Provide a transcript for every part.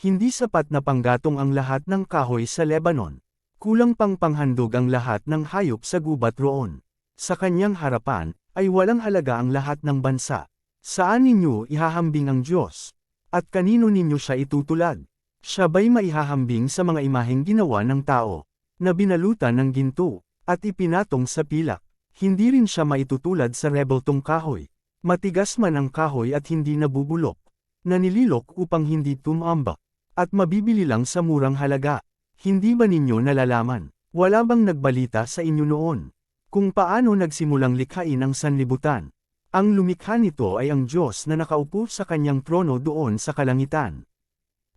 Hindi sapat na panggatong ang lahat ng kahoy sa Lebanon. Kulang pang panghandog ang lahat ng hayop sa gubat roon. Sa kanyang harapan, ay walang halaga ang lahat ng bansa. Saan ninyo ihahambing ang Diyos? At kanino ninyo siya itutulad? Siya ba'y maihahambing sa mga imaheng ginawa ng tao, na binalutan ng ginto, at ipinatong sa pilak? Hindi rin siya maitutulad sa rebeltong kahoy. Matigas man ang kahoy at hindi nabubulok. Nanililok upang hindi tumambak. At mabibili lang sa murang halaga. Hindi ba ninyo nalalaman? Wala bang nagbalita sa inyo noon? Kung paano nagsimulang likhain ang sanlibutan? Ang lumikha nito ay ang Diyos na nakaupo sa kanyang trono doon sa kalangitan.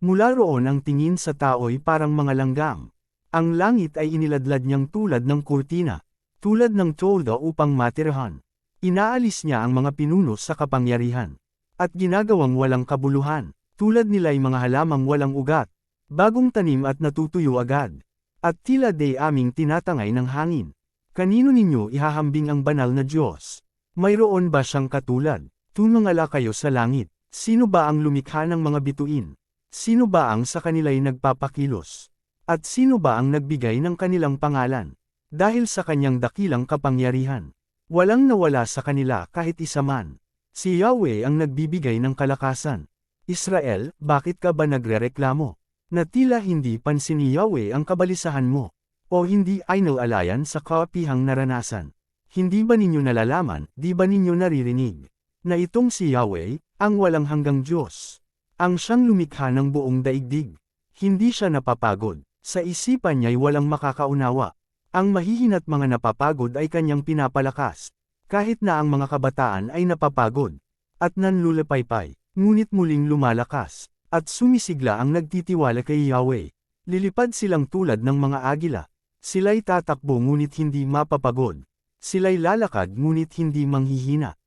Mula roon ang tingin sa tao'y parang mga langgam. Ang langit ay iniladlad niyang tulad ng kurtina, tulad ng tolda upang matirahan. Inaalis niya ang mga pinuno sa kapangyarihan. At ginagawang walang kabuluhan. Tulad nila'y mga halamang walang ugat, bagong tanim at natutuyo agad. At tila day aming tinatangay ng hangin. Kanino ninyo ihahambing ang banal na Diyos? Mayroon ba siyang katulad? Tumangala kayo sa langit. Sino ba ang lumikha ng mga bituin? Sino ba ang sa kanila'y nagpapakilos? At sino ba ang nagbigay ng kanilang pangalan? Dahil sa kanyang dakilang kapangyarihan. Walang nawala sa kanila kahit isa man. Si Yahweh ang nagbibigay ng kalakasan. Israel, bakit ka ba nagrereklamo? Na tila hindi pansin ni Yahweh ang kabalisahan mo. O hindi ay nalalayan sa kaapihang naranasan. Hindi ba ninyo nalalaman, di ba ninyo naririnig? Na itong si Yahweh, ang walang hanggang Diyos. Ang siyang lumikha ng buong daigdig. Hindi siya napapagod. Sa isipan niya'y walang makakaunawa. Ang mahihina't mga napapagod ay kanyang pinapalakas. Kahit na ang mga kabataan ay napapagod. At nanlulupaypay. Ngunit muling lumalakas, at sumisigla ang nagtitiwala kay Yahweh. Lilipad silang tulad ng mga agila. Sila'y tatakbo ngunit hindi mapapagod. Sila'y lalakad ngunit hindi manghihina.